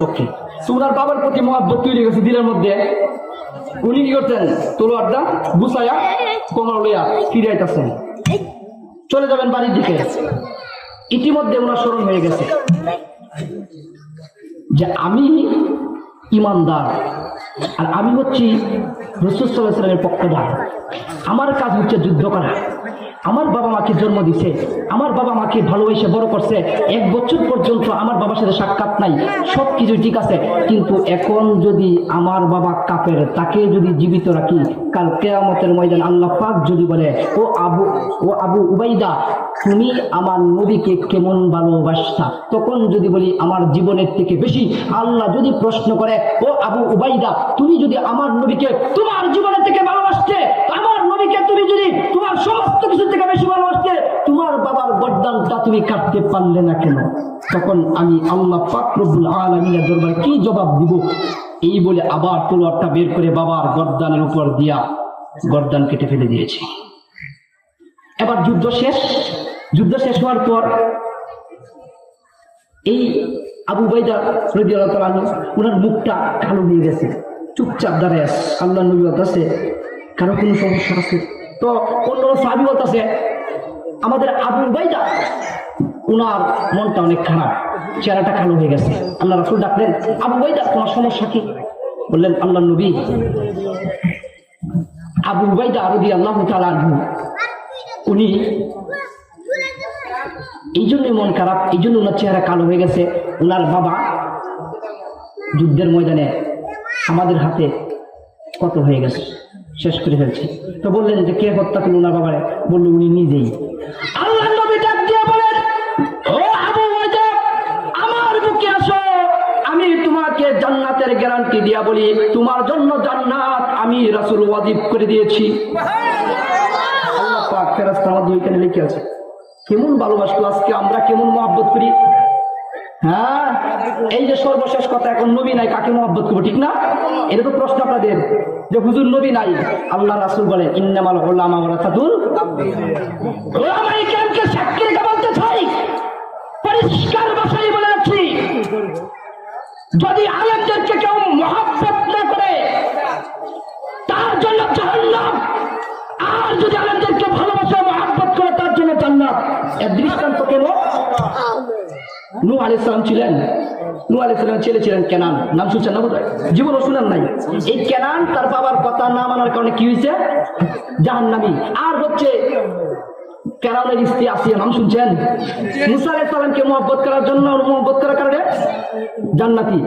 পক্ষে ওনার বাবার প্রতি মহাব্বত তৈরি গেছে দিলের মধ্যে। উনি কি করতেন? তলোয়ারটা গুছাইয়া কোমর লইয়া ফিরে আইতাছেন, চলে যাবেন বাড়ির দিকে। ইতিমধ্যে ওনার স্মরণ হয়ে গেছে যে আমি ইমানদার আর আমি হচ্ছি রাসূল সাল্লাল্লাহু আলাইহি ওয়াসাল্লামের পক্ষদার। আমার কাজ হচ্ছে যুদ্ধ করা। আমার বাবা মাকে জন্ম দিছে, আমার বাবা মাকে ভালোবেসে বড় করছে। 1 বছর পর্যন্ত আমার বাবার সাথে সাক্ষাৎ নাই, সবকিছু ঠিক আছে। কিন্তু এখন যদি আমার বাবা কাফের, তাকে যদি জীবিত রাখি, কাল কিয়ামতের ময়দান আল্লাহ পাক যদি বলে ও আবু উবাইদা তুমি আমার নবীকে কেমন ভালোবাসতা, তখন যদি বলি আমার জীবনের থেকে বেশি, আল্লাহ যদি প্রশ্ন করে ও আবু উবাইদা তুমি যদি আমার নবীকে তোমার জীবনের থেকে ভালোবাসতে, আমার নবীকে তুমি যদি তোমার সমস্ত কিছু থেকে বেশি ভালোবাসতে, তোমার বাবার গর্দানটা তুমি কাটতে পারলে না কেন? তখন আমি আল্লাহ পাক রব্বুল আলামিনের দরবারে কি জবাব দিব? এই বলে আবার তলোয়ারটা বের করে বাবার গর্দানের উপর দিয়া গর্দান কেটে ফেলে দিয়েছি। এবার যুদ্ধ শেষ হওয়ার পর এই আবু উবাইদা রাদিয়াল্লাহু তাআলা আনহু ওনার মুখটা কালো হয়ে গেছে, চুপচাপ দাঁড়ায় আছে। আল্লাহ নবী বলতেছে কারো কোনো সমস্যা আছে? তো অন্য সাহাবী বলতেছে আমাদের আবু উবাইদা ওনার মনটা অনেক খারাপ, চেহারাটা কালো হয়ে গেছে। আল্লাহ রাসূল ডাকলেন আবু উবাইদা তোমার সমস্যা কি? বললেন আল্লাহ নবী আবু উবাইদা রাদিয়াল্লাহু তাআলা আনহু উনি এই জন্যই মন খারাপ, এই জন্য ওনার চেহারা কালো হয়ে গেছে। ওনার বাবা যুদ্ধের ময়দানে আমাদের হাতে কত হয়ে গেছে, শেষ করে ফেলছে। তো বললেন যে কে হত্যা করল ওনার বাবারে? বলল উনি নিজেই। আল্লাহ নবী ডাক দিয়ে বলেন ও আবু উবাইদা আমার বুকে আসো, আমি তোমাকে জান্নাতের গ্যারান্টি দিয়া বলি তোমার জন্য জান্নাত আমি রাসূল ওয়াজিব করে দিয়েছি। আল্লাহ পাক ফেরেশতা আমাদের ওইখানে লিখে আছে। কেমন ভালোবাসলো আজকে আমরা, কেমন মহব্বত করি। হ্যাঁ, এই যে সর্বশেষ কথা, এখন নবী নাই কাকে মহব্বত করবো, ঠিক না? এটা তো প্রশ্ন আপনাদের যে হুজুর নবী নাই। আল্লাহ রাসূল বলে ইন্নামাল উলামা ওয়ারাসাতুল উলামায়ে কেরামকে সাক্ষী রেখে বলতে চাই, পরিষ্কার ভাষায় বলে রাখছি, যদি আলেমদেরকে কেউ মহব্বত না করে তার জন্য জাহান্নাম, আর যদি আলেমদেরকে ভালোবাসা মহব্বত করে তার জন্য জান্নাত। এর দৃষ্টান্ত কেন? নূহ আলাইহিস সালাম ছিলেন, নূহ আলাইহিস সালামের ছেলে ছিলেন কেনান, নাম শুনছেন না? বোধহয় জীবনও শুনেন নাই। এই কেনান তার বাবার কথা না মানার কারণে কি হয়েছে? জাহান্নামী। আর হচ্ছে কেনানের স্ত্রী আসিয়া, নাম শুনছেন? মুসা আলাইহিস সালামকে মহব্বত করার জন্য, মহব্বত করার কারণে জান্নাতি।